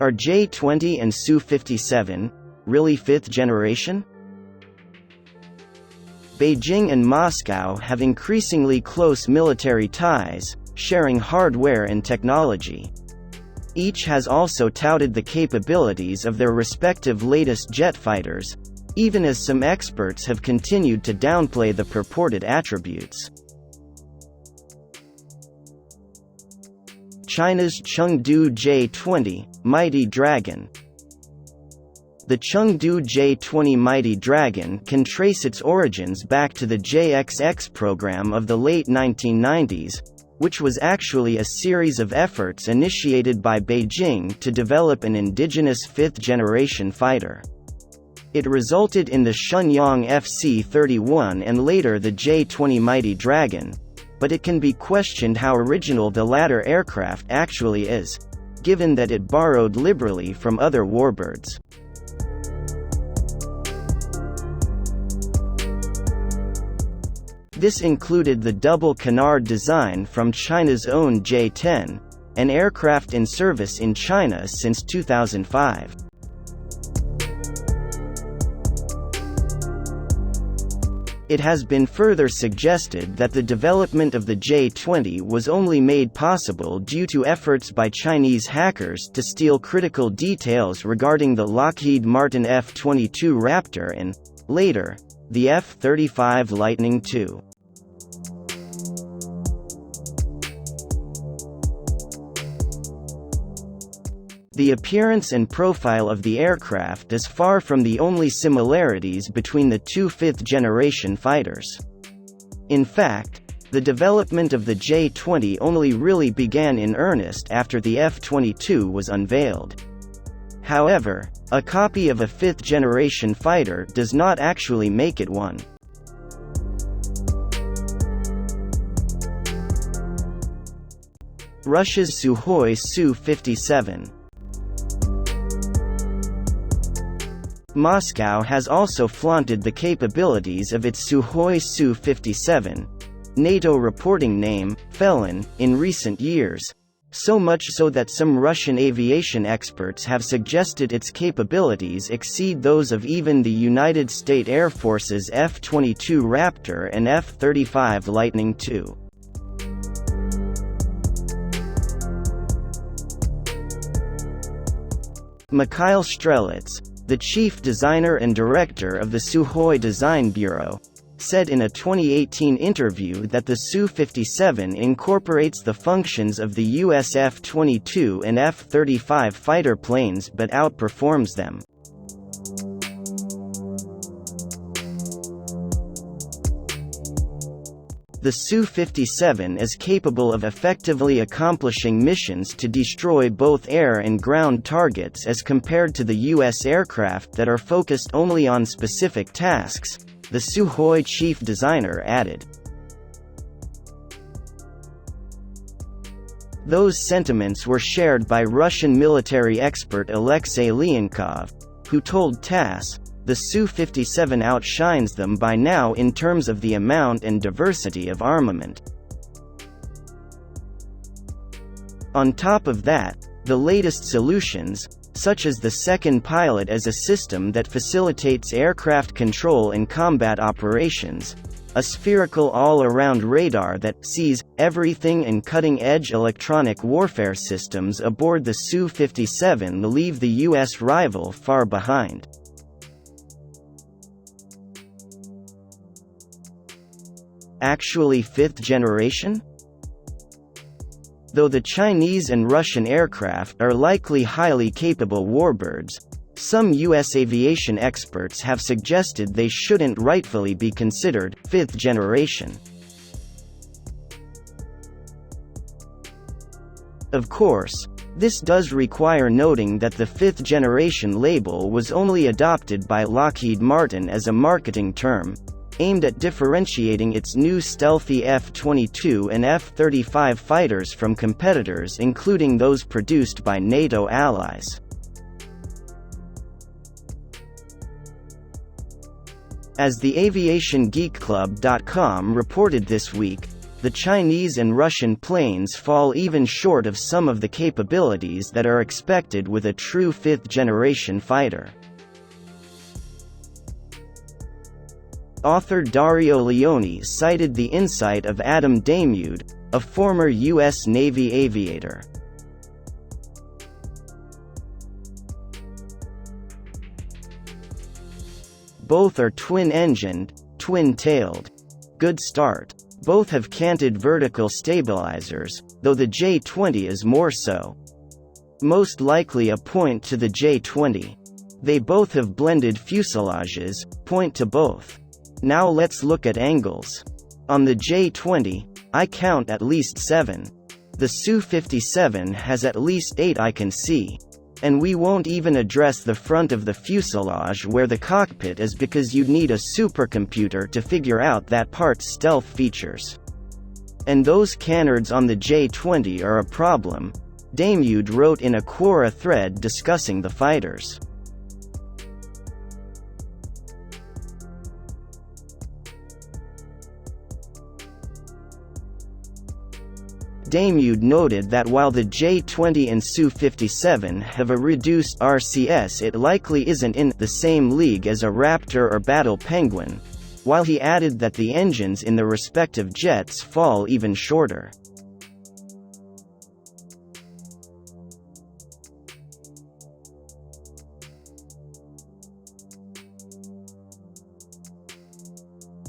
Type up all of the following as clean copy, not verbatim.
Are J-20 and Su-57 really fifth generation? Beijing and Moscow have increasingly close military ties, sharing hardware and technology. Each has also touted the capabilities of their respective latest jet fighters, even as some experts have continued to downplay the purported attributes. China's Chengdu J-20, Mighty Dragon. The Chengdu J-20 Mighty Dragon can trace its origins back to the JXX program of the late 1990s, which was actually a series of efforts initiated by Beijing to develop an indigenous fifth-generation fighter. It resulted in the Shenyang FC-31 and later the J-20 Mighty Dragon, but it can be questioned how original the latter aircraft actually is, given that it borrowed liberally from other warbirds. This included the double canard design from China's own J-10, an aircraft in service in China since 2005. It has been further suggested that the development of the J-20 was only made possible due to efforts by Chinese hackers to steal critical details regarding the Lockheed Martin F-22 Raptor and, later, the F-35 Lightning II. The appearance and profile of the aircraft is far from the only similarities between the two fifth-generation fighters. In fact, the development of the J-20 only really began in earnest after the F-22 was unveiled. However, a copy of a fifth-generation fighter does not actually make it one. Russia's Sukhoi Su-57. Moscow has also flaunted the capabilities of its Sukhoi Su-57, NATO reporting name, Felon, in recent years, so much so that some Russian aviation experts have suggested its capabilities exceed those of even the United States Air Force's F-22 Raptor and F-35 Lightning II. Mikhail Strelets, the chief designer and director of the Sukhoi Design Bureau, said in a 2018 interview that the Su-57 incorporates the functions of the US F-22 and F-35 fighter planes but outperforms them. The Su-57 is capable of effectively accomplishing missions to destroy both air and ground targets as compared to the U.S. aircraft that are focused only on specific tasks, the Sukhoi chief designer added. Those sentiments were shared by Russian military expert Alexei Leonkov, who told TASS, the Su-57 outshines them by now in terms of the amount and diversity of armament. On top of that, the latest solutions, such as the second pilot as a system that facilitates aircraft control and combat operations, a spherical all-around radar that sees everything and cutting-edge electronic warfare systems aboard the Su-57 leave the U.S. rival far behind. Actually fifth generation? Though the Chinese and Russian aircraft are likely highly capable warbirds, some U.S. aviation experts have suggested they shouldn't rightfully be considered fifth generation. Of course, this does require noting that the fifth generation label was only adopted by Lockheed Martin as a marketing term, aimed at differentiating its new stealthy F-22 and F-35 fighters from competitors including those produced by NATO allies. As the AviationGeekClub.com reported this week, the Chinese and Russian planes fall even short of some of the capabilities that are expected with a true fifth-generation fighter. Author Dario Leone cited the insight of Adam Damude, a former U.S. Navy aviator. Both are twin-engined, twin-tailed. Good start. Both have canted vertical stabilizers, though the J-20 is more so. Most likely a point to the J-20. They both have blended fuselages, point to both. Now let's look at angles. On the J-20, I count at least 7. The Su-57 has at least 8 I can see. And we won't even address the front of the fuselage where the cockpit is, because you'd need a supercomputer to figure out that part's stealth features. And those canards on the J-20 are a problem, Damude wrote in a Quora thread discussing the fighters. Damude noted that while the J-20 and Su-57 have a reduced RCS, it likely isn't in the same league as a Raptor or Battle Penguin, while he added that the engines in the respective jets fall even shorter.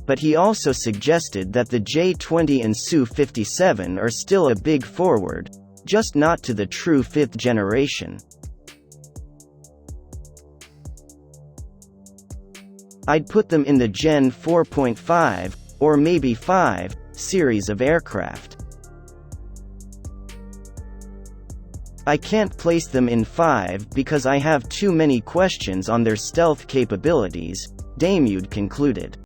But he also suggested that the J-20 and Su-57 are still a big forward, just not to the true fifth generation. I'd put them in the Gen 4.5, or maybe 5, series of aircraft. I can't place them in 5 because I have too many questions on their stealth capabilities, Damude concluded.